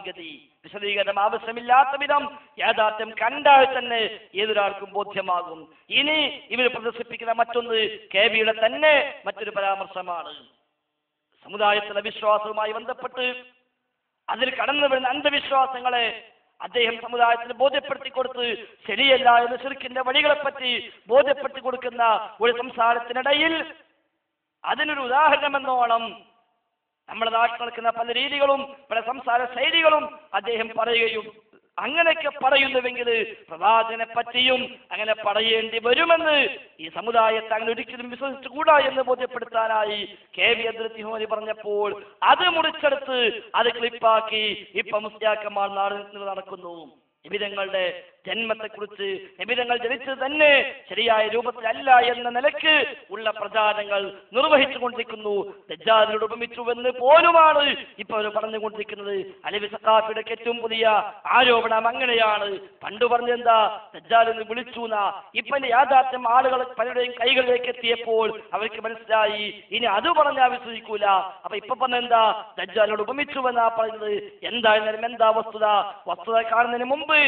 സാധാരണഗതി വിശദീകരണം ആവശ്യമില്ലാത്ത വിധം യാഥാർത്ഥ്യം കണ്ടാൽ തന്നെ ഏതൊരാൾക്കും ബോധ്യമാകും. ഇനി ഇവർ പ്രദർശിപ്പിക്കുന്ന മറ്റൊന്ന് കെവിയുടെ തന്നെ മറ്റൊരു പരാമർശമാണ്. സമുദായത്തിലെ വിശ്വാസവുമായി ബന്ധപ്പെട്ട് അതിൽ കടന്നു വരുന്ന അന്ധവിശ്വാസങ്ങളെ അദ്ദേഹം സമുദായത്തിന് ബോധ്യപ്പെടുത്തി കൊടുത്ത് ശരിയല്ല എന്ന് ശിർക്കിന്റെ വഴികളെപ്പറ്റി ബോധ്യപ്പെടുത്തി കൊടുക്കുന്ന ഒരു സംസാരത്തിനിടയിൽ അതിനൊരു ഉദാഹരണമെന്നോണം നമ്മുടെ നാട്ടിൽ നടക്കുന്ന പല രീതികളും പല സംസാര ശൈലികളും അദ്ദേഹം പറയുകയും അങ്ങനെയൊക്കെ പറയുന്നുവെങ്കിൽ പ്രവാചകനെ പറ്റിയും അങ്ങനെ പറയേണ്ടി വരുമെന്ന് ഈ സമുദായത്തെ അങ്ങനെ ഒരിക്കലും വിശ്വസിച്ചുകൂടാ എന്ന് ബോധ്യപ്പെടുത്താനായി കെ.വി. അബ്ദുൽ പറഞ്ഞപ്പോൾ അത് മുറിച്ചെടുത്ത് അത് ക്ലിപ്പാക്കി ഇപ്പൊ മുസ്ലിയാക്കന്മാർ നാട്ടിൽ നടക്കുന്നു. നിബിധങ്ങളുടെ ജന്മത്തെക്കുറിച്ച് നിബിധങ്ങൾ ജനിച്ചത് തന്നെ ശരിയായ രൂപത്തിലല്ല എന്ന നിലക്ക് ഉള്ള പ്രചാരങ്ങൾ നിർവഹിച്ചു കൊണ്ടിരിക്കുന്നു. ദജ്ജാലിനോട് ഉപമിച്ചുവെന്ന് പോലുമാണ് ഇപ്പൊ അവർ പറഞ്ഞുകൊണ്ടിരിക്കുന്നത്. അലവി സഖാഫിയുടെ ഏറ്റവും പുതിയ ആരോപണം അങ്ങനെയാണ്. പണ്ട് പറഞ്ഞെന്താ ദജ്ജാലിന് വിളിച്ചു എന്നാ. ഇപ്പൊ യാഥാർത്ഥ്യം ആളുകൾ പലരുടെയും കൈകളിലേക്ക് എത്തിയപ്പോൾ അവർക്ക് മനസ്സിലായി ഇനി അത് പറഞ്ഞാൽ വിശ്വസിക്കൂല. അപ്പൊ ഇപ്പൊ പറഞ്ഞെന്താ ദജ്ജാലിനോട് ഉപമിച്ചുവെന്നാ പറയുന്നത്. എന്തായാലും എന്താ വസ്തുത കാണുന്നതിന് മുമ്പ്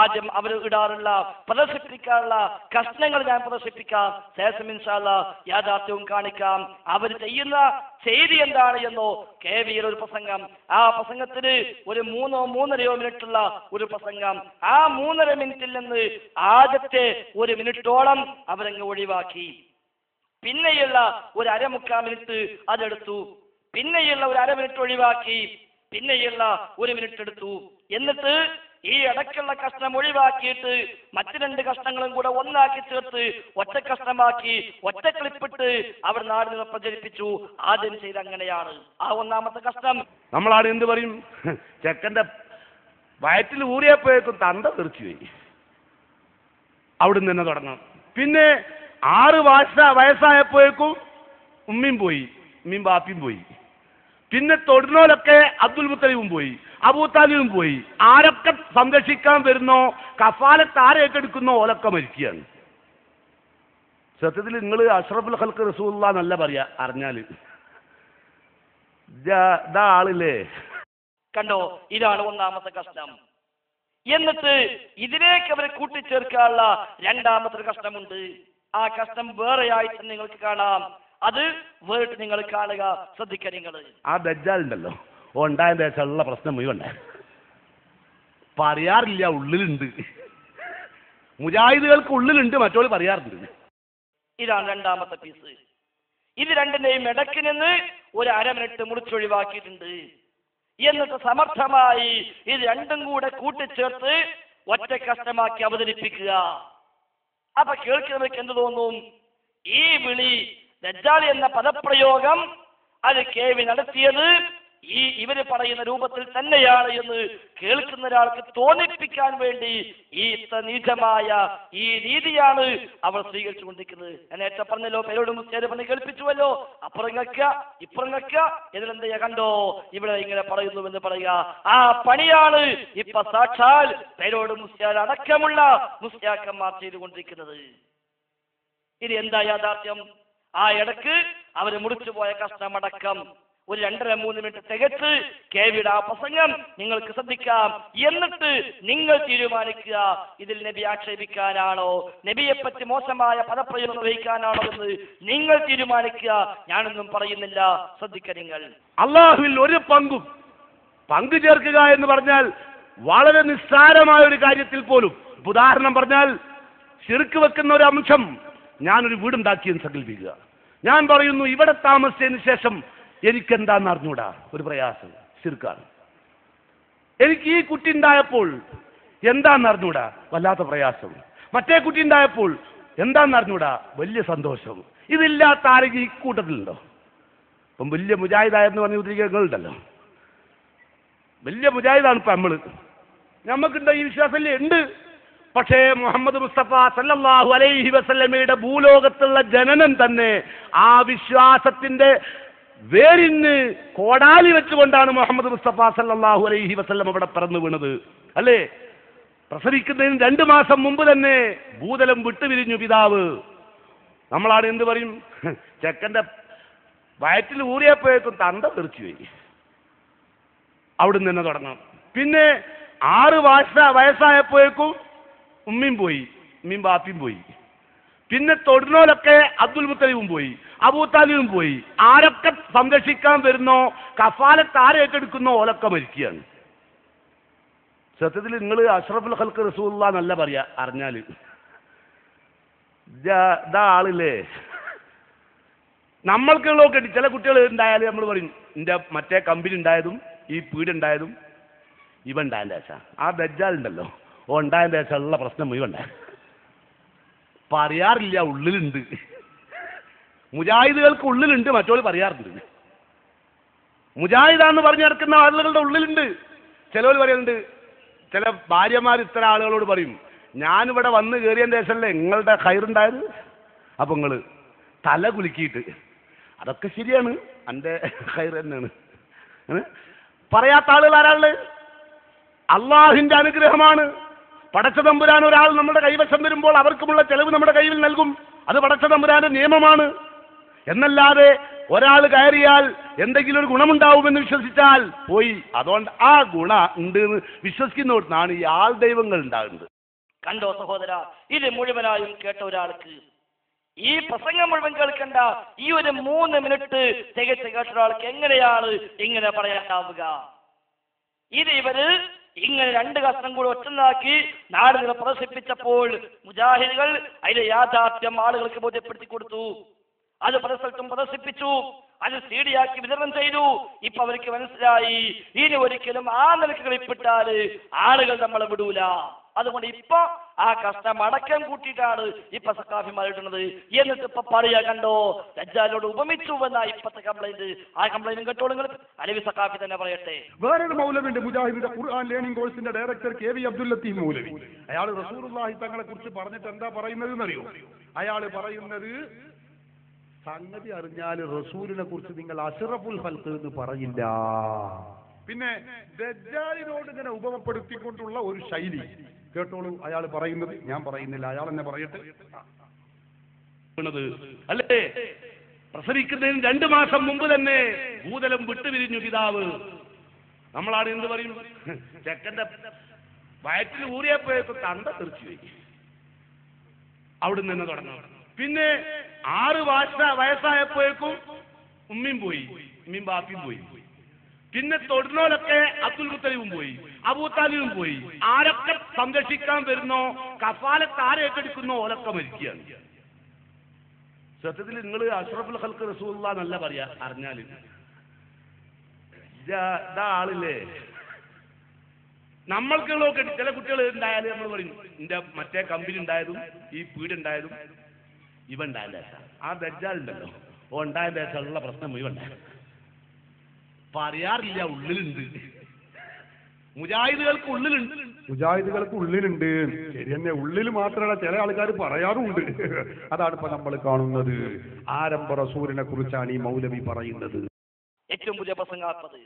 ആദ്യം അവർ ഇടാറുള്ള പ്രദർശിപ്പിക്കാറുള്ള കഷ്ണങ്ങൾ ഞാൻ പ്രദർശിപ്പിക്കാം. ശേഷം ഇൻഷാ അല്ലാഹ് യാഥാർത്ഥ്യവും കാണിക്കാം. അവർ ചെയ്യുന്ന ചെയ്തി എന്താണ് എന്നോ. കെ.വിയുടെ ഒരു പ്രസംഗം, ആ പ്രസംഗത്തിന് ഒരു 3-3.5 മിനിറ്റുള്ള ഒരു പ്രസംഗം. ആ 3.5 മിനിറ്റിൽ നിന്ന് ആദ്യത്തെ 1 മിനിറ്റോളം അവരങ്ങ് ഒഴിവാക്കി. പിന്നെയുള്ള ഒരു 1/4 മിനിറ്റ് അതെടുത്തു. പിന്നെയുള്ള ഒരു 1/2 മിനിറ്റ് ഒഴിവാക്കി. പിന്നെയുള്ള 1 മിനിറ്റ് എടുത്തു. എന്നിട്ട് ഈ ഇടയ്ക്കുള്ള കഷ്ണം ഒഴിവാക്കിയിട്ട് മറ്റു 2 കഷ്ണങ്ങളും കൂടെ ഒന്നാക്കി ചേർത്ത് ഒറ്റ കഷ്ണമാക്കി ഒറ്റ ക്ലിപ്പിട്ട് അവർ നാടിനെ പ്രചരിപ്പിച്ചു. ആദ്യം ചെയ്ത് അങ്ങനെയാണ്. ആ ഒന്നാമത്തെ കഷ്ണം നമ്മളാണ് എന്ത് പറയും, ചെക്കന്റെ വയറ്റിൽ ഊറിയപ്പോഴേക്കും തണ്ട തെറിച്ചുപോയി. അവിടുന്ന് തന്നെ തുടങ്ങാം. പിന്നെ 6 വയസ്സായപ്പോഴേക്കും ഉമ്മയും പോയി, ഉമ്മയും ബാപ്പിയും പോയി. പിന്നെ തൊടുന്നോലൊക്കെ അബ്ദുൽ മുത്തലിബും പോയി, അബൂതാലിബും പോയി. ആരൊക്കെ സംരക്ഷിക്കാൻ വരുന്നോ, കഫാലത്ത് ആരേറ്റെടുക്കുന്നോ ഓലൊക്കെ മരിക്കുകയാണ്. സത്യത്തിൽ നിങ്ങൾ അഷ്റഫുൽ ഖൽഖ് റസൂലുള്ളാഹി എന്നല്ല പറയാ അറിഞ്ഞാല്. ഇതാ ആളില്ലേ കണ്ടോ, ഇതാണ് ഒന്നാമത്തെ കഷ്ണം. എന്നിട്ട് ഇതിലേക്ക് അവർ കൂട്ടിച്ചേർക്കാനുള്ള രണ്ടാമത്തെ കഷ്ണമുണ്ട്. ആ കഷ്ണം വേറെയായിട്ട് നിങ്ങൾക്ക് കാണാം. അത് വേറിട്ട് നിങ്ങൾ കാണുക, ശ്രദ്ധിക്കുക. നിങ്ങൾ ആ ദജ്ജാലുണ്ടല്ലോ, ഉണ്ടായതിന്റെ ശേഷമുള്ള പ്രശ്നം മുഴുവൻ പറയാറില്ല, ഉള്ളിലുണ്ട്. മുജാഹിദുകൾക്ക് ഉള്ളിലുണ്ട്, മറ്റോള് പറയാറുണ്ട്. ഇതാണ് രണ്ടാമത്തെ പീസ്. ഇത് രണ്ടിന്റെയും ഇടയ്ക്ക് നിന്ന് ഒരു 1/2 മിനിറ്റ് മുറിച്ചൊഴിവാക്കിയിട്ടുണ്ട്. എന്നിട്ട് സമർത്ഥമായി ഇത് രണ്ടും കൂടെ കൂട്ടിച്ചേർത്ത് ഒറ്റ കഷ്ണമാക്കി അവതരിപ്പിക്കുക. അപ്പൊ കേൾക്കുന്നവർക്ക് എന്ത് തോന്നും? ഈ വിളി ദജ്ജാൽ എന്ന പദപ്രയോഗം അത് കെ.വി നടത്തിയത് ഇവര് പറയുന്ന രൂപത്തിൽ തന്നെയാണ് എന്ന് കേൾക്കുന്ന ഒരാൾക്ക് തോന്നിപ്പിക്കാൻ വേണ്ടി ഈ നീചമായ ഈ രീതിയാണ് അവർ സ്വീകരിച്ചു കൊണ്ടിരിക്കുന്നത്. ഞാൻ നേരത്തെ പറഞ്ഞല്ലോ, പേരോട് മുസ്ലിം പറഞ്ഞ് കേൾപ്പിച്ചുവല്ലോ. അപ്പുറം കക്കുക ഇപ്പുറം കക്കുക, ഇതിലെന്താ കണ്ടോ ഇവിടെ ഇങ്ങനെ പറയുന്നുവെന്ന് പറയുക. ആ പണിയാണ് ഇപ്പൊ സാക്ഷാൽ പേരോട് മുസ്ലിം അടക്കമുള്ള മുസ്ലിയാക്കന്മാർ ചെയ്തുകൊണ്ടിരിക്കുന്നത്. ഇനി എന്താ യാഥാർത്ഥ്യം? ആ ഇടക്ക് അവര് മുറിച്ചുപോയ കഷ്ണമടക്കം ഒരു 2-3 മിനിറ്റ് തികച്ച് കെ.വിയുടെ ആ പ്രസംഗം നിങ്ങൾക്ക് ശ്രദ്ധിക്കാം. എന്നിട്ട് നിങ്ങൾ തീരുമാനിക്കുക, ഇതിൽ നബി ആക്ഷേപിക്കാനാണോ, നബിയെപ്പറ്റി മോശമായ പദപ്രയോഗം നിർവഹിക്കാനാണോ എന്ന് നിങ്ങൾ തീരുമാനിക്കുക. ഞാനൊന്നും പറയുന്നില്ല, ശ്രദ്ധിക്കുക. നിങ്ങൾ അള്ളാഹുവിൽ ഒരു പങ്കു ചേർക്കുക എന്ന് പറഞ്ഞാൽ വളരെ നിസ്സാരമായ ഒരു കാര്യത്തിൽ പോലും, ഉദാഹരണം പറഞ്ഞാൽ ശിർക്ക് വെക്കുന്ന ഒരു അംശം, ഞാനൊരു വീടുണ്ടാക്കിയെന്ന് സങ്കല്പിക്കുക. ഞാൻ പറയുന്നു ഇവിടെ താമസിച്ചതിന് ശേഷം എനിക്കെന്താന്ന് അറിഞ്ഞൂടാ, ഒരു പ്രയാസം, ശിർക്കാണ്. എനിക്ക് ഈ കുട്ടി ഉണ്ടായപ്പോൾ എന്താന്ന് അറിഞ്ഞൂടാ, വല്ലാത്ത പ്രയാസം. മറ്റേ കുട്ടി ഉണ്ടായപ്പോൾ എന്താന്ന് അറിഞ്ഞൂടാ, വലിയ സന്തോഷം. ഇതില്ലാത്ത ആരെങ്കിലും ഈ കൂട്ടത്തിലുണ്ടോ? ഇപ്പം വലിയ മുജാഹിദായെന്ന് പറഞ്ഞ ഉദ്ദേശങ്ങളുണ്ടല്ലോ, വലിയ മുജാഹിദാണ് ഇപ്പം നമുക്കുണ്ടോ ഈ വിശ്വാസമല്ലേ? ഉണ്ട്. പക്ഷേ മുഹമ്മദ് മുസ്തഫ സല്ലല്ലാഹു അലൈഹി വസല്ലമയുടെ ഭൂലോകത്തുള്ള ജനനം തന്നെ ആ വിശ്വാസത്തിന്റെ വേരിന് കോടാലി വെച്ചുകൊണ്ടാണ് മുഹമ്മദ് മുസ്തഫ സല്ലല്ലാഹു അലൈഹി വസല്ലം അവിടെ പിറന്നു വീണത്, അല്ലേ? പ്രസവിക്കുന്നതിന് 2 മാസം മുമ്പ് തന്നെ ഭൂതലം വിട്ടുപിരിഞ്ഞു പിതാവ്. നമ്മളാണ് എന്ത് പറയും, ചെക്കന്റെ വയറ്റിൽ ഊറിയപ്പോഴേക്കും തണ്ട തെറിച്ചുപോയി. അവിടുന്ന് തന്നെ തുടങ്ങാം. പിന്നെ 6 വയസ്സായപ്പോഴേക്കും ഉമ്മയും പോയി, ഉമ്മയും ബാപ്പിയും പോയി. പിന്നെ തൊടുന്നോലൊക്കെ അബ്ദുൽ മുത്തലിബും പോയി, അബൂതാലിബും പോയി. ആരൊക്കെ സംരക്ഷിക്കാൻ വരുന്നോ, കഫാലത്ത് ആരെ ഏറ്റെടുക്കുന്നോ ഓലൊക്കെ മരിക്കുകയാണ്. സത്യത്തിൽ നിങ്ങൾ അഷ്റഫുൽ ഖൽഖ് റസൂലുള്ളാഹി എന്നല്ല പറയാ അറിഞ്ഞാൽ. ഇതാ ആളില്ലേ നമ്മൾക്കുള്ളതൊക്കെ ചില കുട്ടികൾ ഉണ്ടായാലും നമ്മൾ പറയും എൻ്റെ മറ്റേ കമ്പനി ഉണ്ടായതും ഈ പീടുണ്ടായതും ഇവ ഉണ്ടായതിൻ്റെ ശേഷം. ആ ദജ്ജാലുണ്ടല്ലോ ഓ ഉണ്ടായതിൻ്റെ ശേഷമുള്ള പ്രശ്നം മുഴുവൻ ഉണ്ടായ പറയാറില്ല, ഉള്ളിലുണ്ട്. മുജാഹിദുകൾക്ക് ഉള്ളിലുണ്ട്, മറ്റോൾ പറയാറുണ്ട്. മുജാഹിദാന്ന് പറഞ്ഞു നടക്കുന്ന ആളുകളുടെ ഉള്ളിലുണ്ട്. ചിലവർ പറയുന്നുണ്ട്, ചില ഭാര്യമാർ ഇത്തരം ആളുകളോട് പറയും, ഞാനിവിടെ വന്ന് കയറിയതിൻ്റെ ശേഷമല്ലേ നിങ്ങളുടെ ഖൈറുണ്ടായത്, അപ്പം നിങ്ങൾ തല കുലുക്കിയിട്ട് അതൊക്കെ ശരിയാണ്, എൻ്റെ ഖൈർ തന്നെയാണ്. പറയാത്ത ആളുകൾ ആരാള്? അള്ളാഹിന്റെ അനുഗ്രഹമാണ്. പടച്ച തമ്പുരാൻ ഒരാൾ നമ്മുടെ കൈവശം വരുമ്പോൾ അവർക്കുമുള്ള ചെലവ് നമ്മുടെ കയ്യിൽ നൽകും. അത് പടച്ച തമ്പുരാന്റെ നിയമമാണ്. എന്നല്ലാതെ ഒരാൾ കയറിയാൽ എന്തെങ്കിലും ഒരു ഗുണമുണ്ടാവുമെന്ന് വിശ്വസിച്ചാൽ പോയി. അതുകൊണ്ട് ആ ഗുണ ഉണ്ട് എന്ന് വിശ്വസിക്കുന്നോടത്താണ് ഈ ആൾ ദൈവങ്ങൾ ഉണ്ടാകുന്നത്. കണ്ടോ സഹോദര, ഇത് മുഴുവനായും കേട്ട ഒരാൾക്ക് ഈ പ്രസംഗം മുഴുവൻ കേൾക്കണ്ട, ഈ ഒരു 3 മിനിറ്റ് തികച്ച് കേട്ട ഒരാൾക്ക് എങ്ങനെയാണ് ഇങ്ങനെ പറയാനാവുക? ഇത് ഇവര് ഇങ്ങനെ 2 കഷ്ണം കൂടെ ഒറ്റന്നാക്കി നാടുകളെ പ്രദർശിപ്പിച്ചപ്പോൾ മുജാഹിദുകൾ അതിന്റെ യാഥാർത്ഥ്യം ആളുകൾക്ക് ബോധ്യപ്പെടുത്തി കൊടുത്തു. അത് പല സ്ഥലത്തും പ്രദർശിപ്പിച്ചു, അത് സീഡിയാക്കി വിതരണം ചെയ്തു. ഇപ്പൊ അവർക്ക് മനസ്സിലായി ഇനി ഒരിക്കലും ആ നിലക്ക് കളിപ്പിട്ടാല് ആളുകൾ നമ്മളെ വിടൂല. അതുകൊണ്ട് ഇപ്പൊ ആ കഷ്ടം അടക്കം കൂട്ടിയിട്ടാണ് ഇപ്പൊ സഖാഫിമാർ ഇടുന്നത്. എന്നിട്ട് ഇപ്പൊ പറയാ, കണ്ടോ ദജ്ജാലോട് ഉപമിച്ചു എന്നാ ഇപ്പത്തെ കംപ്ലൈന്റ്. ആ കംപ്ലൈന്റും കേട്ടോളൂ നിങ്ങൾ. അലവി സഖാഫി തന്നെ പറയട്ടെ. വേറൊരു മൗലവിന്റെ മുജാഹിദിന്റെ ഖുർആൻ ലേണിംഗ് കോഴ്സിന്റെ director K V Abdul Latheef മൗലവി, അയാൾ റസൂലുള്ളാഹി തങ്ങളെ കുറിച്ച് പറഞ്ഞിട്ട് എന്താ പറയുന്നത് എന്നറിയോ? അയാൾ പറയുന്നത്, സംഗതി അറിഞ്ഞാൽ റസൂലിനെ കുറിച്ച് നിങ്ങൾ അഷ്റഫുൽ ഖൽഖ് എന്ന് പറയില്ല. പിന്നെ ദജ്ജാലിനോട് ഇങ്ങനെ ഉപമപ്പെടുത്തിക്കൊണ്ടുള്ള ഒരു ശൈലി കേട്ടോളൂ. അയാൾ പറയുന്നത്, ഞാൻ പറയുന്നില്ല, അയാൾ എന്നെ പറയട്ടെ. അല്ലേ, പ്രസവിക്കുന്നതിന് 2 മാസം മുമ്പ് തന്നെ ഭൂതലം വിട്ടുപിരിഞ്ഞു പിതാവ്. നമ്മളാണ് എന്ത് പറയും, ചെക്കന്റെ വയറ്റിൽ ഊറിയപ്പോഴേക്കും തണ്ട തെറിച്ചു പോയി. അവിടുന്ന് തന്നെ തുടങ്ങണം. പിന്നെ 6 വയസ്സായപ്പോഴേക്കും ഉമ്മയും പോയി, ഉമ്മയും ബാപ്പിയും പോയി. പിന്നെ തൊടുന്നോലൊക്കെ അബ്ദുൽ മുത്തലിബും പോയി, അബൂതാലിബും പോയി. ആരൊക്കെ സംരക്ഷിക്കാൻ വരുന്നോ, കഫാലത്ത് ആരെ ഏറ്റെടുക്കുന്നോ ഓലൊക്കെ മരിക്കുകയാണ്. സത്യത്തിൽ നിങ്ങൾ അഷ്റഫുൽ ഖൽഖ് റസൂലുള്ളാഹി എന്നല്ല പറയാ അറിഞ്ഞാൽ. ഇതാ ആളില്ലേ നമ്മൾക്കുള്ളതൊക്കെ ചില കുട്ടികൾ ഉണ്ടായാലും നമ്മൾ പറയും എൻ്റെ മറ്റേ കമ്പനി ഉണ്ടായതും ഈ പീടുണ്ടായതും ഇവ ഉണ്ടായതിൻ്റെ ശേഷം. ആ ദജ്ജാലുണ്ടല്ലോ ഓ ഉണ്ടായതിൻ്റെ ശേഷമുള്ള പ്രശ്നം മുഴുവൻ ഉണ്ടായത് പറയാറില്ല, ഉള്ളിലുണ്ട്. മുജാഹിദുകൾക്ക് ഉള്ളിലുണ്ട്, മുജാഹിദുകൾക്ക് ഉള്ളിലുണ്ട്. ശരി തന്നെ, ഉള്ളിൽ മാത്രമല്ല ചില ആൾക്കാർ പറയാറുമുണ്ട്. അതാണ് ഇപ്പൊ നമ്മൾ കാണുന്നത്. ആരംഭ റസൂലിനെ കുറിച്ചാണ് ഈ മൗലവി പറയുന്നത്. ഏറ്റവും പുതിയ പ്രസംഗാത്മത്.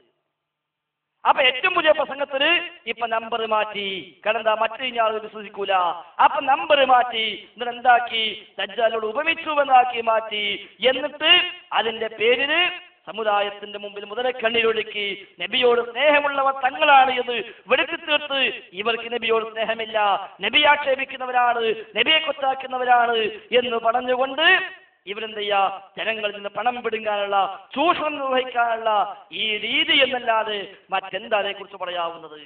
അപ്പൊ ഏറ്റവും പുതിയ പ്രസംഗത്തിന് ഇപ്പൊ നമ്പർ മാറ്റി. കാരണം മറ്റു ആളുകൾ വിശ്വസിക്കൂല. അപ്പൊ നമ്പർ മാറ്റി, എന്നിട്ട് എന്താക്കി, ദജ്ജാലോട് ഉപമിച്ചു എന്നാക്കി മാറ്റി. എന്നിട്ട് അതിന്റെ പേരിന് സമുദായത്തിന്റെ മുമ്പിൽ മുതലക്കണ്ണീരൊഴുക്കി നബിയോട് സ്നേഹമുള്ളവർ തങ്ങളാണ് എന്ന് വെളുത്തി തീർത്ത് ഇവർക്ക് നബിയോട് സ്നേഹമില്ല, നബി ആക്ഷേപിക്കുന്നവരാണ്, നബിയെ കൊച്ചാക്കുന്നവരാണ് എന്ന് പറഞ്ഞുകൊണ്ട് ഇവരെന്ത് ചെയ്യാ, ജനങ്ങളിൽ നിന്ന് പണം പിടുങ്ങാനുള്ള, ചൂഷണം നിർവഹിക്കാനുള്ള ഈ രീതി എന്നല്ലാതെ മറ്റെന്താ അതേ കുറിച്ച് പറയാവുന്നത്?